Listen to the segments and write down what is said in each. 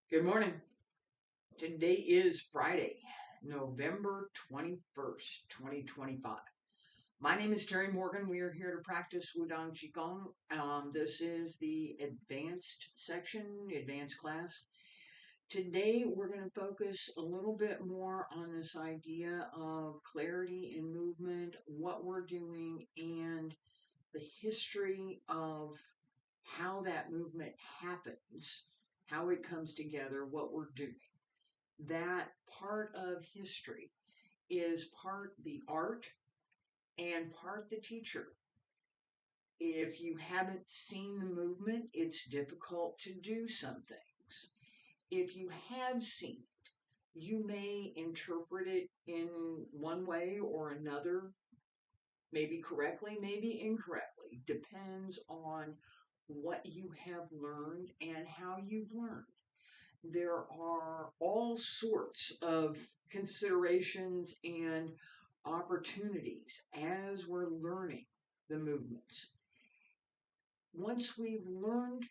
Good morning. Today is Friday, November 21st, 2025. My name is Terry Morgan. We are here to practice Wudang Qigong. This is the advanced section, the advanced class. Today we're going to focus a little bit more on this idea of clarity in movement, what we're doing, and the history of how that movement happens, how it comes together, what we're doing. That part of history is part the art and part the teacher. If you haven't seen the movement, it's difficult to do some things. If you have seen it, you may interpret it in one way or another, maybe correctly, maybe incorrectly. Depends on what you have learned and how you've learned. There are all sorts of considerations and opportunities as we're learning the movements. Once we've learned,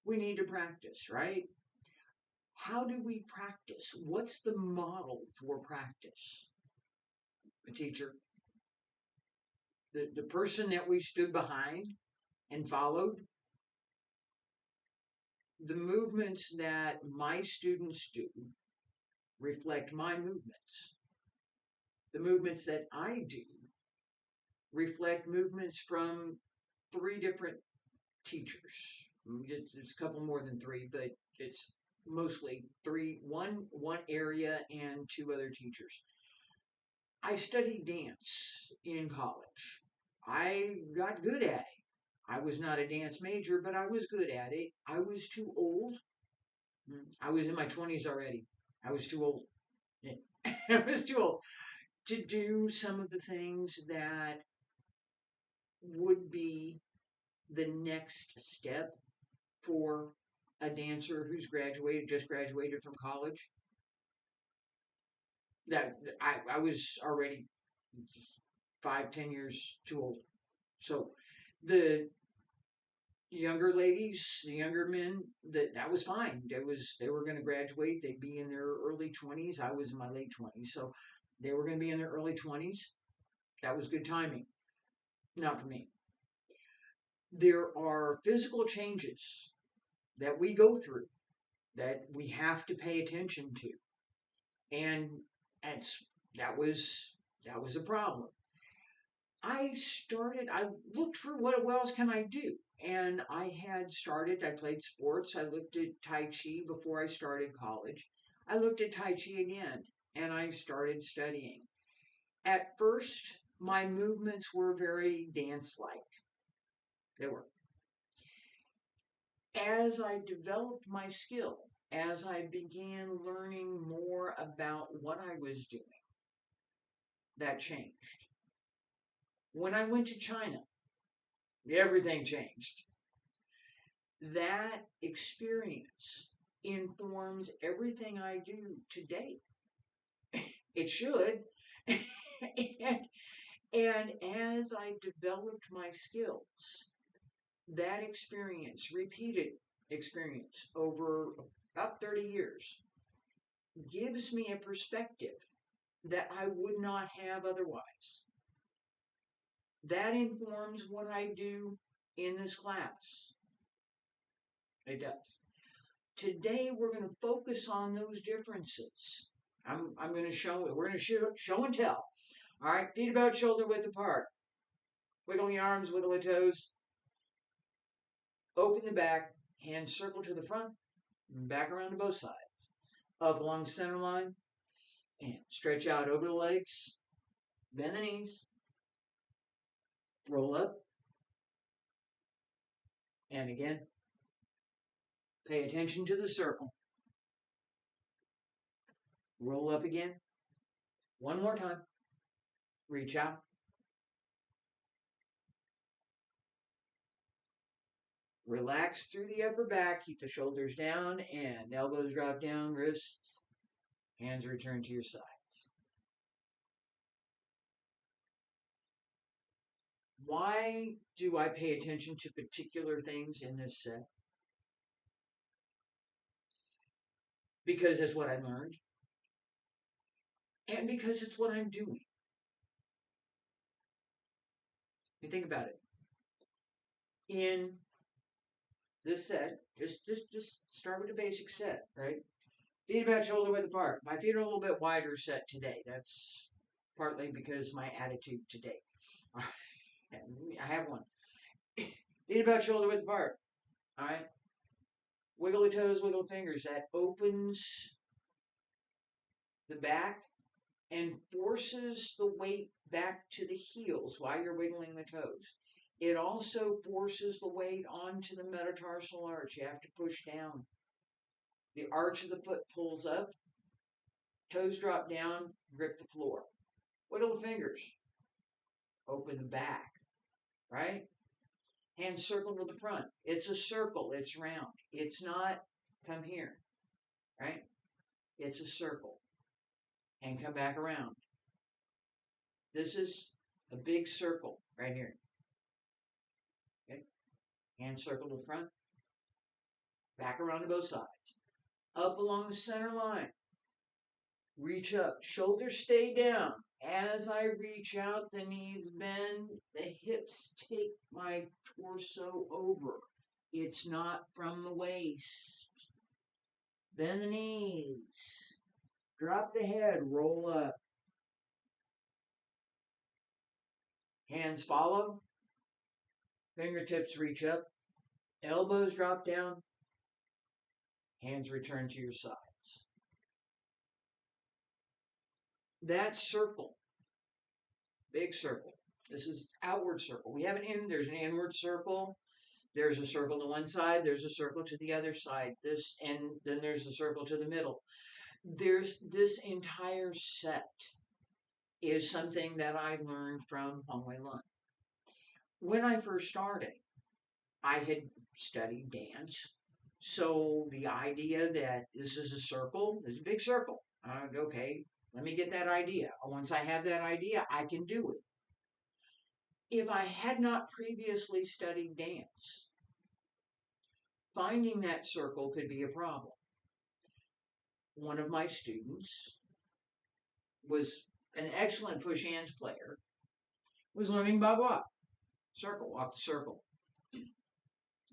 we need to practice, right? How do we practice? What's the model for practice? The teacher, the person that we stood behind and followed, the movements that my students do reflect my movements. The movements that I do reflect movements from three different teachers. There's a couple more than three, but it's mostly three, one area and two other teachers. I studied dance in college. I got good at it. I was not a dance major, but I was good at it. I was too old. I was in my 20s already. I was too old. I was too old to do some of the things that would be the next step for a dancer who's just graduated from college. That I was already 5, 10 years too old. So the younger ladies, the younger men, that was fine. They were going to graduate. They'd be in their early 20s. I was in my late 20s, so they were going to be in their early 20s. That was good timing. Not for me. There are physical changes that we go through that we have to pay attention to, and that's that was that was a problem. I looked for what else can I do, and I played sports. I looked at Tai Chi before I started college. I looked at Tai Chi again, and I started studying. At first, my movements were very dance-like. They were. As I developed my skill, as I began learning more about what I was doing, that changed. When I went to China, everything changed. That experience informs everything I do today. It should. and, and as I developed my skills, that experience, repeated experience over about 30 years, gives me a perspective that I would not have otherwise. That informs what I do in this class. It does. Today we're going to focus on those differences. I'm going to show it. We're going to show and tell. All right, feet about shoulder width apart. Wiggle the arms, wiggle the toes. Open the back, hands circle to the front, and back around to both sides. Up along the center line, and stretch out over the legs. Bend the knees. Roll up. And again, pay attention to the circle. Roll up again. One more time. Reach out. Relax through the upper back. Keep the shoulders down and elbows drop down, wrists, hands return to your sides. Why do I pay attention to particular things in this set? because it's what I learned and because it's what I'm doing. You think about it. In this set, just start with the basic set, right? Feet about shoulder width apart. My feet are a little bit wider set today. That's partly because my attitude today. I have one. Feet about shoulder width apart. All right. Wiggle the toes, wiggle the fingers. That opens the back and forces the weight back to the heels while you're wiggling the toes. It also forces the weight onto the metatarsal arch. You have to push down. The arch of the foot pulls up, toes drop down, grip the floor. Wiggle the fingers. Open the back, right? Hands circle to the front. It's a circle. It's round. It's not come here, right? It's a circle. And come back around. This is a big circle right here. Okay? Hand circle to the front. Back around to both sides. Up along the center line. Reach up. Shoulders stay down. As I reach out, the knees bend. The hips take my torso over. It's not from the waist. Bend the knees. Drop the head. Roll up. Hands follow. Fingertips reach up. Elbows drop down. Hands return to your sides. That circle, big circle. This is outward circle. We have there's an inward circle. There's a circle to one side. There's a circle to the other side. And then there's a circle to the middle. There's this entire set is something that I learned from Hong Wei Lun. When I first started, I had studied dance. So the idea that this is a circle, this is a big circle. Okay, let me get that idea. Once I have that idea, I can do it. If I had not previously studied dance, finding that circle could be a problem. One of my students was an excellent push hands player, was learning Bagua. Circle, walk the circle.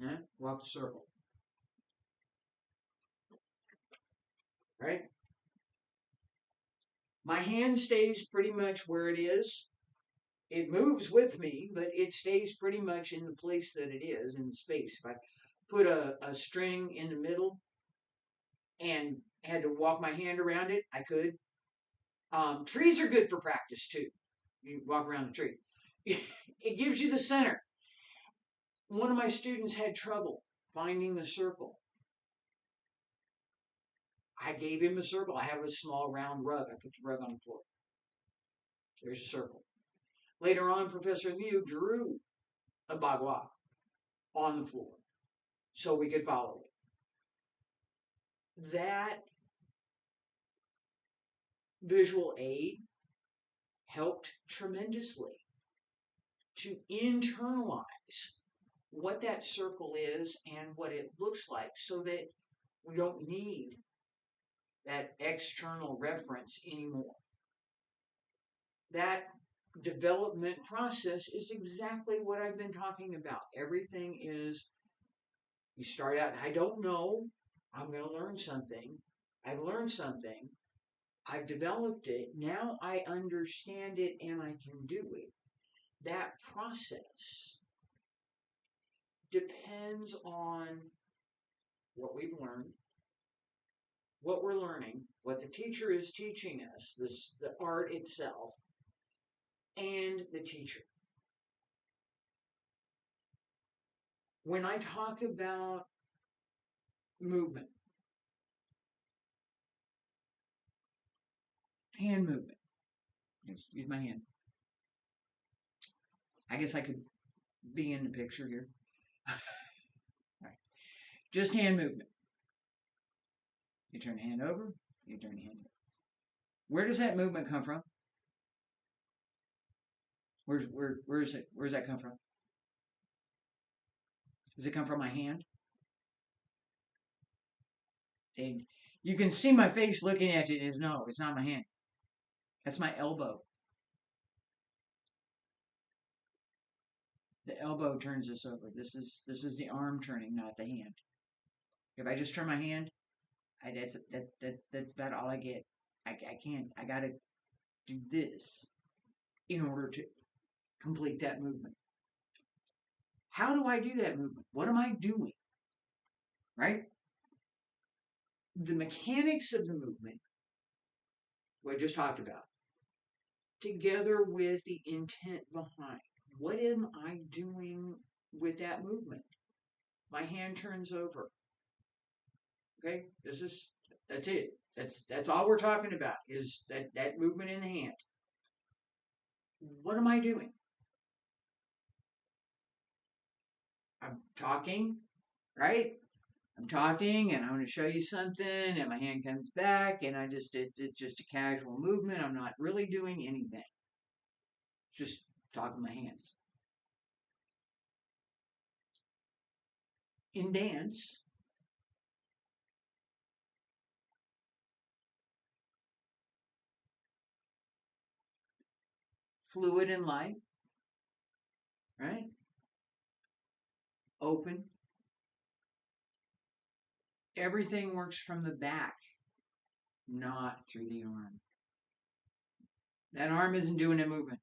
Yeah, walk the circle. Right? My hand stays pretty much where it is. It moves with me, but it stays pretty much in the place that it is, in space. If I put a string in the middle and had to walk my hand around it, I could. Trees are good for practice, too. You walk around the tree. It gives you the center. One of my students had trouble finding the circle. I gave him a circle. I have a small round rug. I put the rug on the floor. There's a circle. Later on, Professor Liu drew a bagua on the floor so we could follow it. That visual aid helped tremendously to internalize what that circle is and what it looks like so that we don't need that external reference anymore. That development process is exactly what I've been talking about. Everything is, you start out, I don't know, I'm going to learn something. I've learned something. I've developed it. Now I understand it and I can do it. That process depends on what we've learned, what we're learning, what the teacher is teaching us, the art itself, and the teacher. When I talk about movement, hand movement, use my hand. I guess I could be in the picture here. Right. Just hand movement. You turn the hand over, you turn the hand over. Where does that movement come from? Where's it? Where does that come from? Does it come from my hand? And You can see my face looking at it as no, it's not my hand. That's my elbow. The elbow turns this over. This is the arm turning, not the hand. If I just turn my hand, that's about all I get. I can't. I gotta do this in order to complete that movement. How do I do that movement? What am I doing? Right? The mechanics of the movement, what I just talked about, together with the intent behind. What am I doing with that movement? My hand turns over. Okay, that's it. That's all we're talking about is that movement in the hand. What am I doing? I'm talking, right? I'm talking and I'm going to show you something and my hand comes back and it's just a casual movement. I'm not really doing anything. Just talking my hands. In dance, fluid and light, right? Open. Everything works from the back, not through the arm. That arm isn't doing a movement.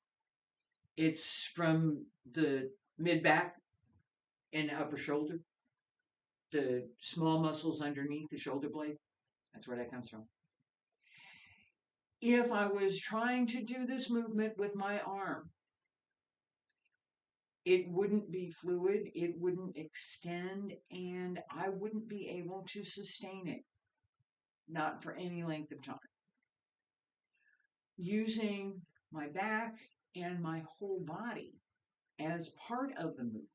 It's from the mid back and upper shoulder, the small muscles underneath the shoulder blade. That's where that comes from. If I was trying to do this movement with my arm, it wouldn't be fluid, it wouldn't extend, and I wouldn't be able to sustain it, not for any length of time. Using my back and my whole body as part of the movement,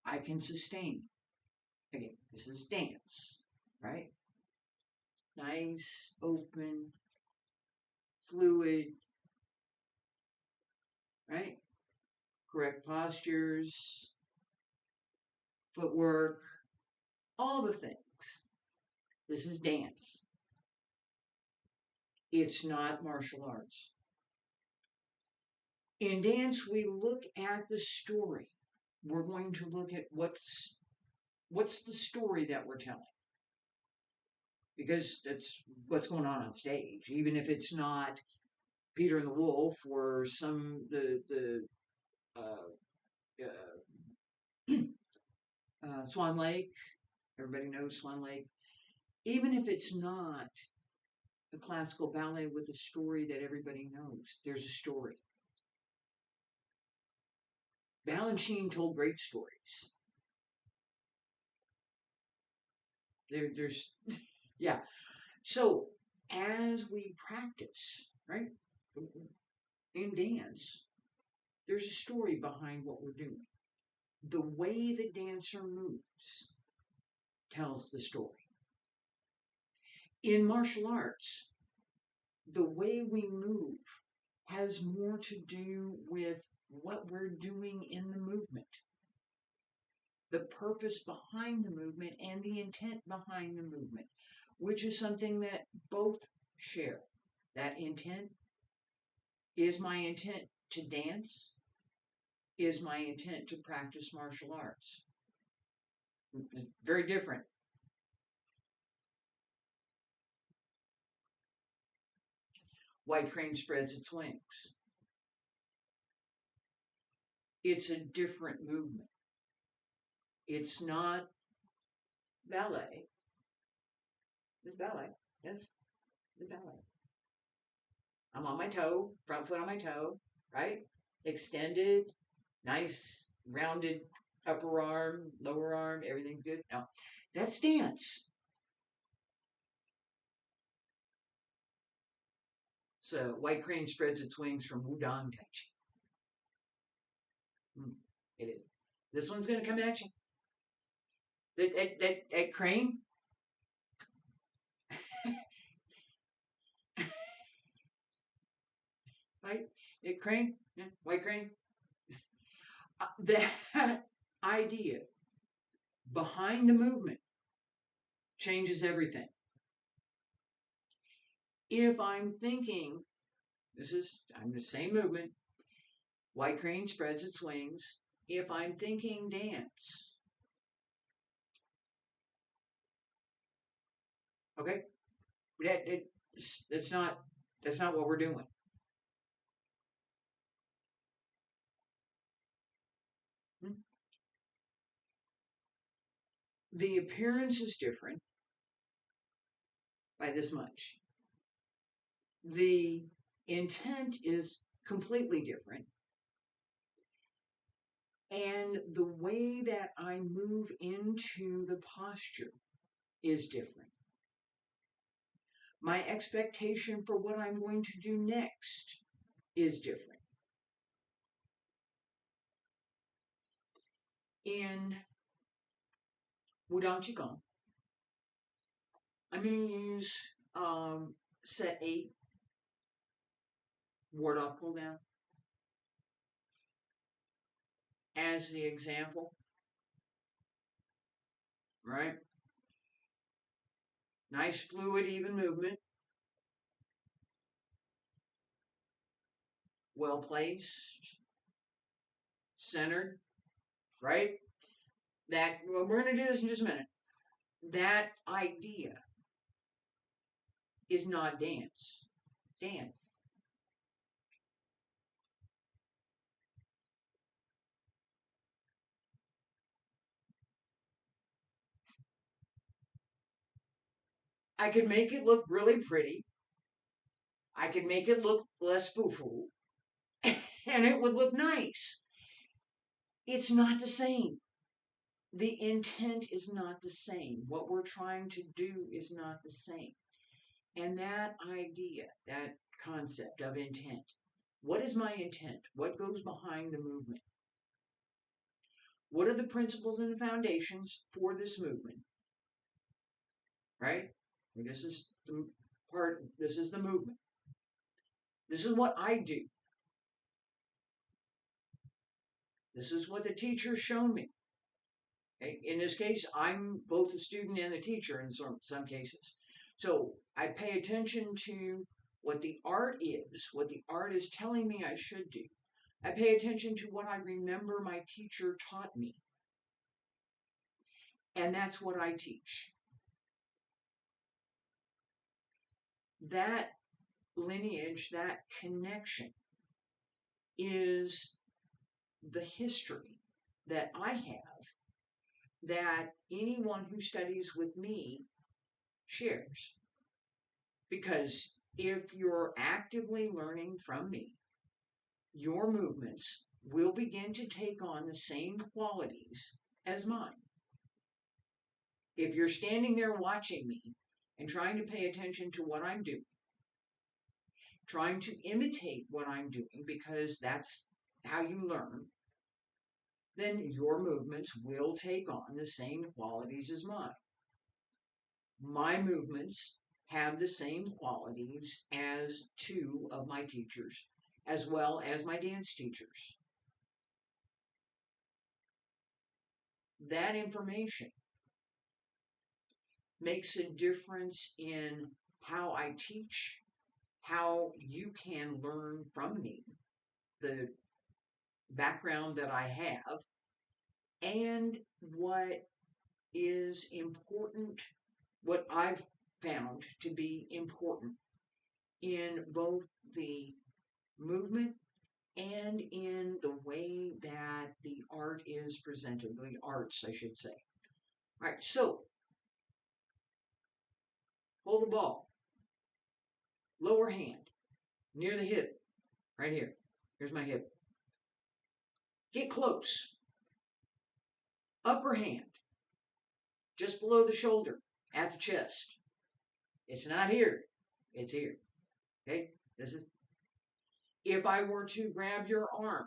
I can sustain. Again, this is dance, right? Nice, open, fluid, right? Correct postures, footwork, all the things. This is dance. It's not martial arts. In dance, we look at the story. We're going to look at what's the story that we're telling. Because that's what's going on stage. Even if it's not Peter and the Wolf or the Swan Lake. Everybody knows Swan Lake. Even if it's not a classical ballet with a story that everybody knows, there's a story. Balanchine told great stories. There's, yeah. So as we practice, right, in dance, there's a story behind what we're doing. The way the dancer moves tells the story. In martial arts, the way we move has more to do with what we're doing in the movement, the purpose behind the movement, and the intent behind the movement, which is something that both share. That intent is my intent to dance, is my intent to practice martial arts. Very different. White crane spreads its wings. It's a different movement. It's not ballet. It's ballet. Yes, it's ballet. I'm on my toe, front foot on my toe, right? Extended, nice, rounded upper arm, lower arm, everything's good. No, that's dance. So white crane spreads its wings from Wudang Taiji. It is. This one's going to come at you. That crane. Right? It crane. Yeah, white crane. That idea behind the movement changes everything. If I'm thinking, I'm the same movement, white crane spreads its wings. If I'm thinking dance, okay, that's not what we're doing. The appearance is different by this much. The intent is completely different. And the way that I move into the posture is different. My expectation for what I'm going to do next is different. In Wudang Qigong, I'm going to use set 8, ward off, pull down, as the example, right? Nice, fluid, even movement. Well placed, centered, right? That, well, we're going to do this in just a minute. That idea is not dance. Dance. I could make it look really pretty. I could make it look less foo-foo. And it would look nice. It's not the same. The intent is not the same. What we're trying to do is not the same. And that idea, that concept of intent, what is my intent? What goes behind the movement? What are the principles and the foundations for this movement? Right? This is the part, this is the movement. This is what I do. This is what the teacher's shown me. In this case, I'm both the student and the teacher in some cases. So I pay attention to what the art is, what the art is telling me I should do. I pay attention to what I remember my teacher taught me. And that's what I teach. That lineage, that connection is the history that I have that anyone who studies with me shares. Because if you're actively learning from me, your movements will begin to take on the same qualities as mine. If you're standing there watching me and trying to pay attention to what I'm doing, trying to imitate what I'm doing because that's how you learn, then your movements will take on the same qualities as mine. My movements have the same qualities as 2 of my teachers, as well as my dance teachers. That information makes a difference in how I teach, how you can learn from me, the background that I have, and what is important, what I've found to be important in both the movement and in the way that the art is presented, the arts, I should say. All right, so hold the ball. Lower hand, near the hip, right here. Here's my hip. Get close. Upper hand, just below the shoulder, at the chest. It's not here, it's here. Okay, this is, if I were to grab your arm,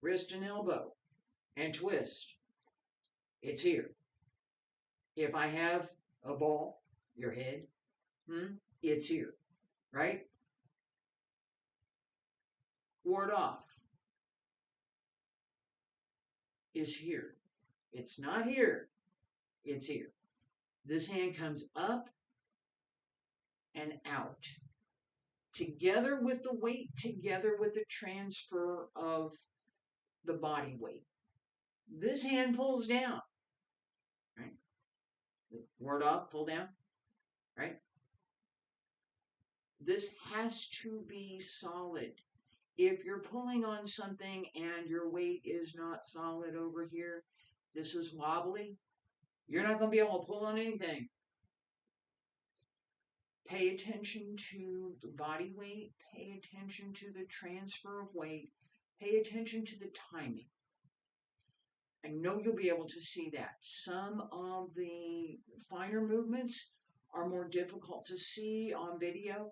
wrist and elbow, and twist, it's here. If I have a ball, your head, it's here, right? Ward off is here. It's not here, it's here. This hand comes up and out. Together with the weight, together with the transfer of the body weight. This hand pulls down, right? Ward off, pull down, right? This has to be solid. If you're pulling on something and your weight is not solid over here, this is wobbly, you're not going to be able to pull on anything. Pay attention to the body weight, pay attention to the transfer of weight, pay attention to the timing. I know you'll be able to see that. Some of the finer movements are more difficult to see on video.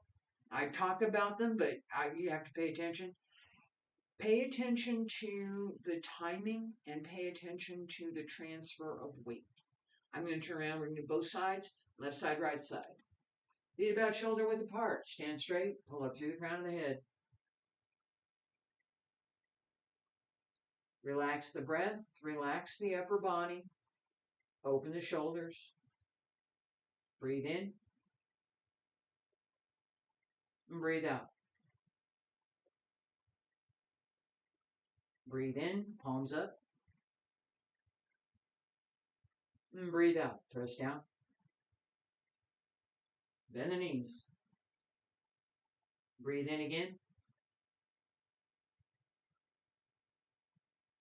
I talk about them, but you have to pay attention. Pay attention to the timing and pay attention to the transfer of weight. I'm going to turn around, we're going to do both sides, left side, right side. Feet about shoulder width apart. Stand straight, pull up through the crown of the head. Relax the breath, relax the upper body. Open the shoulders. Breathe in. And breathe out. Breathe in, palms up. And breathe out. Press down. Bend the knees. Breathe in again.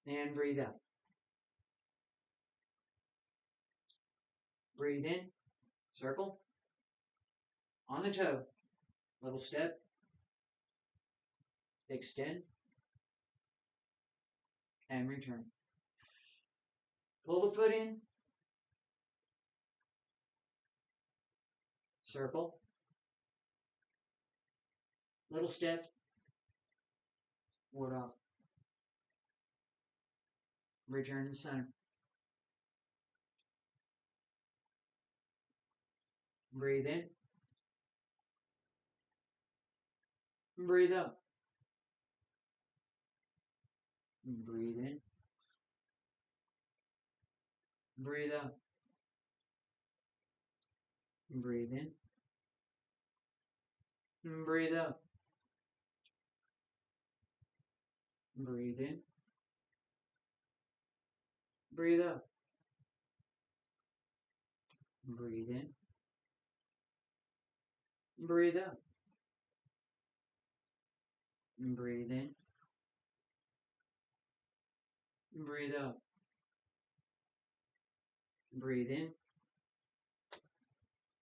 And breathe out. Breathe in. Circle. On the toe. Little step. Extend. And return. Pull the foot in. Circle. Little step. Ward off. Return to center. Breathe in. Breathe out. Breathe in. Breathe out. Breathe in. Breathe out. Breathe in. Breathe out. Breathe in. Breathe out. Breathe in. Breathe out. Breathe in.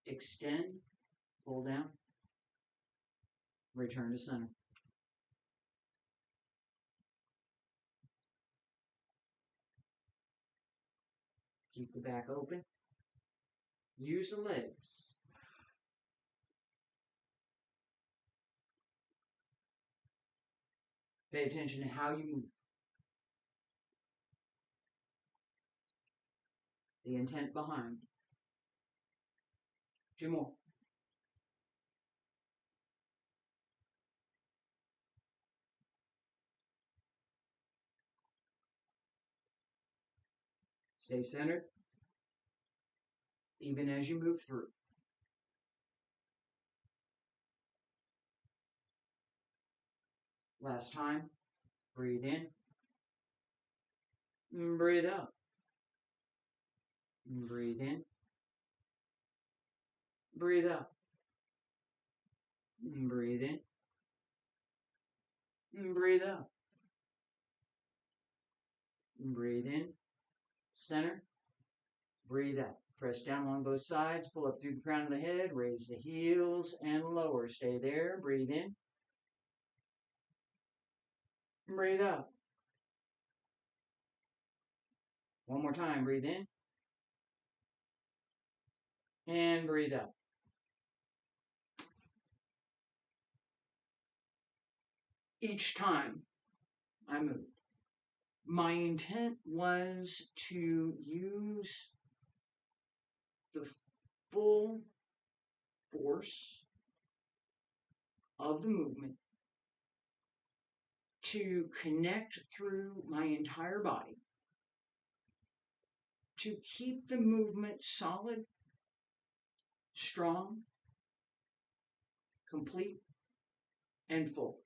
Extend. Pull down. Return to center. Keep the back open. Use the legs. Pay attention to how you move. The intent behind. 2 more. Stay centered, even as you move through. Last time, breathe in, breathe out. Breathe in, breathe out. Breathe in, breathe out. Breathe in, center, breathe out. Press down along both sides, pull up through the crown of the head, raise the heels and lower. Stay there, breathe in, breathe out. One more time, breathe in, and breathe out. Each time I moved, my intent was to use the full force of the movement to connect through my entire body, to keep the movement solid, strong, complete and full.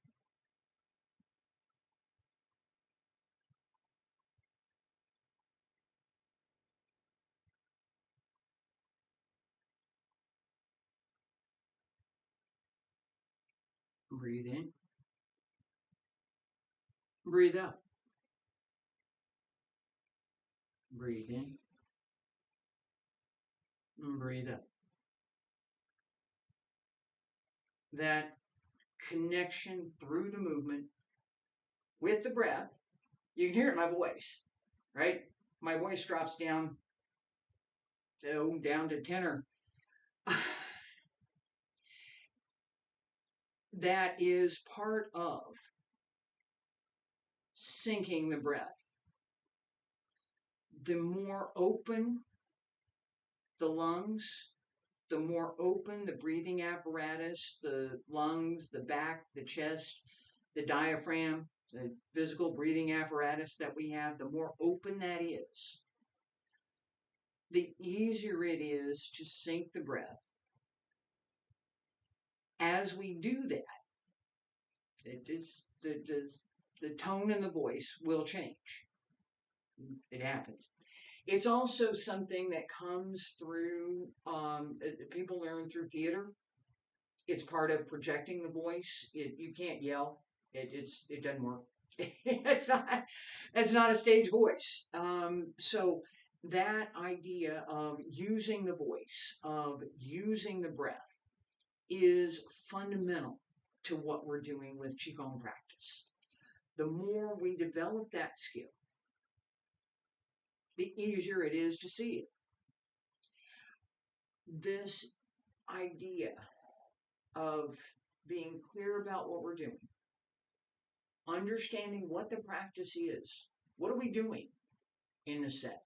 Breathe in. Breathe out. Breathe in. And breathe out. That connection through the movement with the breath. You can hear it in my voice, right? My voice drops down to tenor. That is part of syncing the breath. The more open the lungs, the more open the breathing apparatus, the lungs, the back, the chest, the diaphragm, the physical breathing apparatus that we have, the more open that is, the easier it is to sync the breath. As we do that, the tone in the voice will change. It happens. It's also something that comes through, people learn through theater. It's part of projecting the voice. You can't yell. It doesn't work. it's not a stage voice. So that idea of using the voice, of using the breath, is fundamental to what we're doing with Qigong practice. The more we develop that skill, the easier it is to see it. This idea of being clear about what we're doing, understanding what the practice is. What are we doing in the set?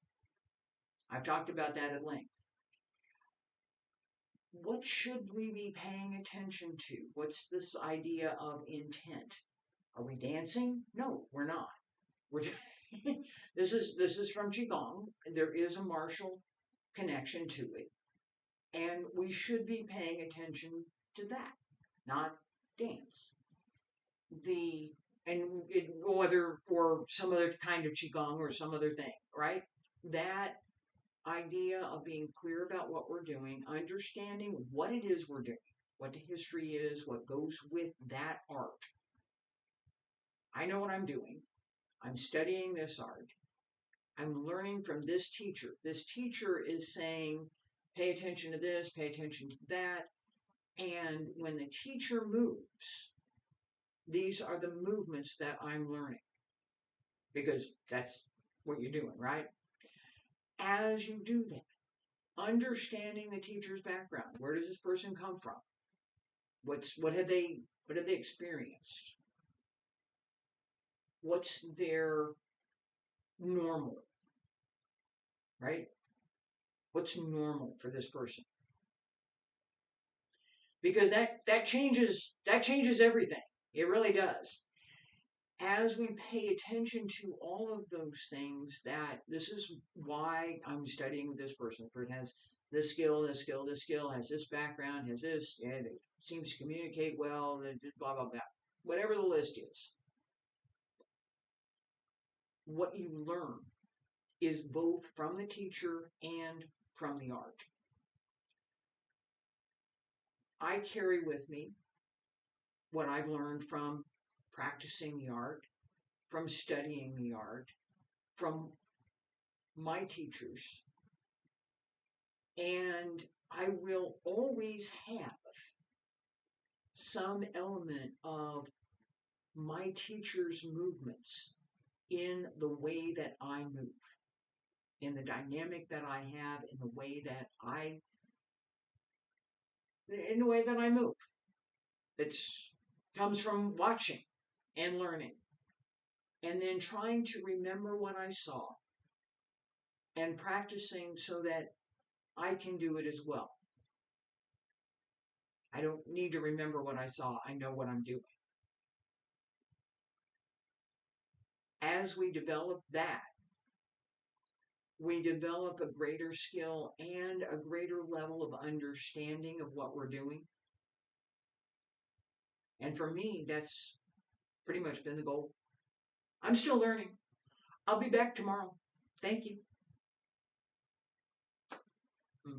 I've talked about that at length. What should we be paying attention to? What's this idea of intent? Are we dancing? No, we're not. We're this is from Qigong. There is a martial connection to it. And we should be paying attention to that, not dance. Whether for some other kind of Qigong or some other thing, right? That idea of being clear about what we're doing, understanding what it is we're doing, what the history is, what goes with that art. I know what I'm doing. I'm studying this art. I'm learning from this teacher. This teacher is saying, pay attention to this, pay attention to that. And when the teacher moves, these are the movements that I'm learning. Because that's what you're doing, right? As you do that, understanding the teacher's background. Where does this person come from? What have they experienced? What's their normal? Right? What's normal for this person? Because that changes everything. It really does. As we pay attention to all of those things, that this is why I'm studying with this person. The person has this skill, this skill, this skill, has this background, has this, and it seems to communicate well, blah, blah, blah. Whatever the list is. What you learn is both from the teacher and from the art. I carry with me what I've learned from practicing the art, from studying the art, from my teachers. And I will always have some element of my teacher's movements in the way that I move, in the dynamic that I have, in the way that I move. It comes from watching and learning, and then trying to remember what I saw and practicing so that I can do it as well. I don't need to remember what I saw. I know what I'm doing. As we develop that, we develop a greater skill and a greater level of understanding of what we're doing. And for me, that's pretty much been the goal. I'm still learning. I'll be back tomorrow. Thank you.